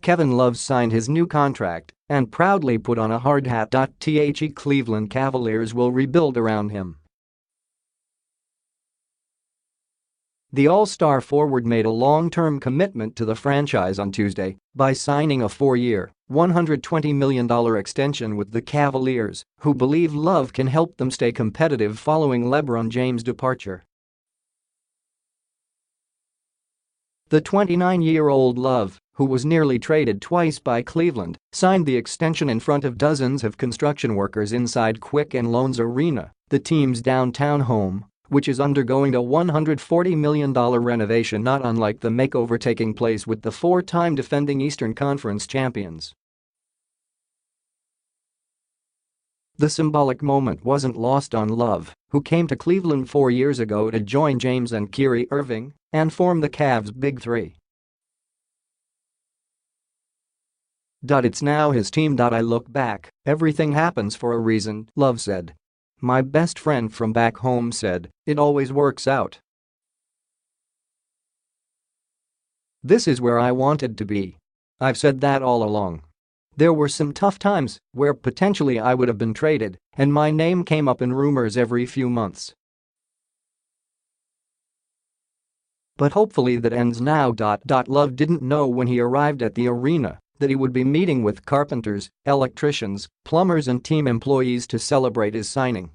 Kevin Love signed his new contract and proudly put on a hard hat. The Cleveland Cavaliers will rebuild around him. The All-Star forward made a long-term commitment to the franchise on Tuesday by signing a 4-year, $120 million extension with the Cavaliers, who believe Love can help them stay competitive following LeBron James' departure. The 29-year-old Love, who was nearly traded twice by Cleveland, signed the extension in front of dozens of construction workers inside Quicken Loans Arena, the team's downtown home, which is undergoing a $140 million renovation not unlike the makeover taking place with the 4-time defending Eastern Conference champions. The symbolic moment wasn't lost on Love, who came to Cleveland 4 years ago to join James and Kyrie Irving and form the Cavs' Big Three. It's now his team. I look back, everything happens for a reason, Love said. My best friend from back home said, it always works out. This is where I wanted to be. I've said that all along. There were some tough times where potentially I would have been traded, and my name came up in rumors every few months. But hopefully that ends now. Love didn't know when he arrived at the arena that he would be meeting with carpenters, electricians, plumbers and team employees to celebrate his signing.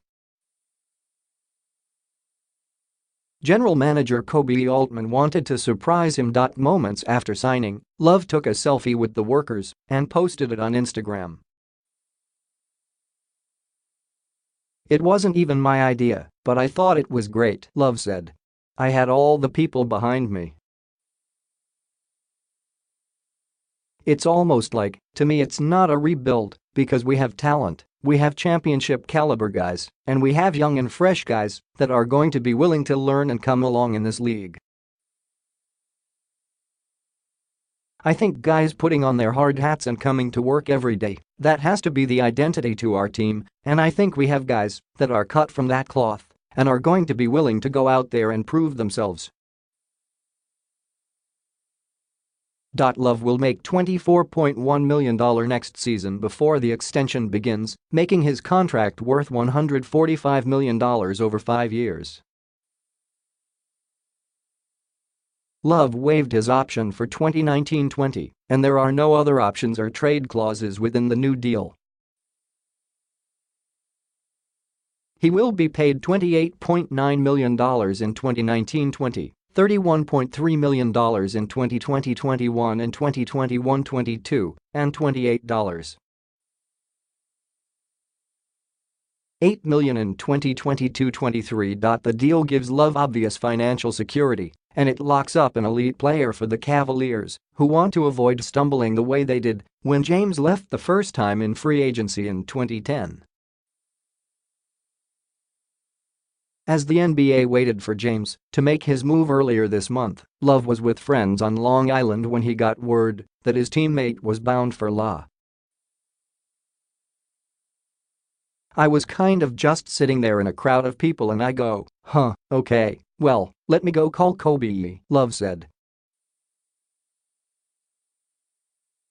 General manager Kobe Altman wanted to surprise him. Moments after signing, Love took a selfie with the workers and posted it on Instagram. It wasn't even my idea, but I thought it was great, Love said. I had all the people behind me. It's almost like, to me it's not a rebuild, because we have talent, we have championship caliber guys, and we have young and fresh guys that are going to be willing to learn and come along in this league. I think guys putting on their hard hats and coming to work every day, that has to be the identity to our team, and I think we have guys that are cut from that cloth and are going to be willing to go out there and prove themselves. Love will make $24.1 million next season before the extension begins, making his contract worth $145 million over 5 years. Love waived his option for 2019-20, and there are no other options or trade clauses within the new deal. He will be paid $28.9 million in 2019-20. $31.3 million in 2020-21 and 2021-22, and $28.8 million in 2022-23. The deal gives Love obvious financial security, and it locks up an elite player for the Cavaliers, who want to avoid stumbling the way they did when James left the first time in free agency in 2010. As the NBA waited for James to make his move earlier this month, Love was with friends on Long Island when he got word that his teammate was bound for law. I was kind of just sitting there in a crowd of people and I go, huh, okay, well, let me go call Kobe, Love said.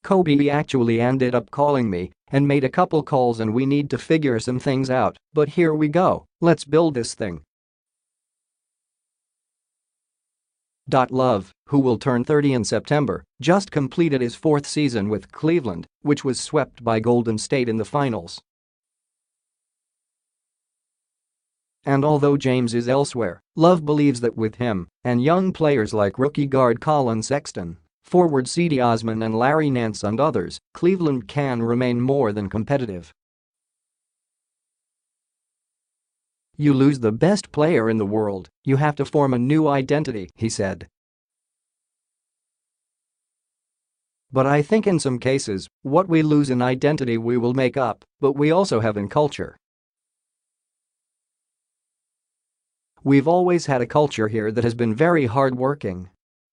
Kobe actually ended up calling me and made a couple calls and we need to figure some things out, but here we go, let's build this thing. Love, who will turn 30 in September, just completed his 4th season with Cleveland, which was swept by Golden State in the finals. And although James is elsewhere, Love believes that with him and young players like rookie guard Colin Sexton, forward Cedi Osman and Larry Nance and others, Cleveland can remain more than competitive. You lose the best player in the world, you have to form a new identity, he said. But I think in some cases, what we lose in identity we will make up, but we also have in culture. We've always had a culture here that has been very hard-working.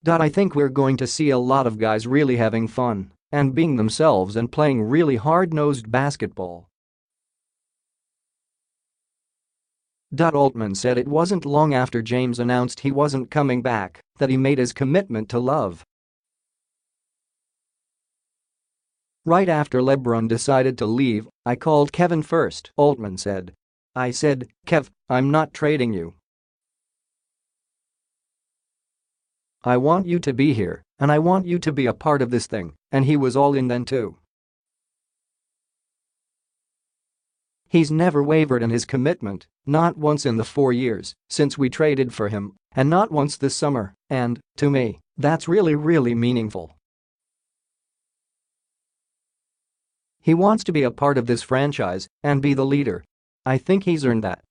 I think we're going to see a lot of guys really having fun and being themselves and playing really hard-nosed basketball. Altman said it wasn't long after James announced he wasn't coming back that he made his commitment to Love. "Right after LeBron decided to leave, I called Kevin first," Altman said. "I said, Kev, I'm not trading you. I want you to be here, and I want you to be a part of this thing," and he was all in then too. He's never wavered in his commitment, not once in the 4 years since we traded for him, and not once this summer, and, to me, that's really meaningful. He wants to be a part of this franchise and be the leader. I think he's earned that.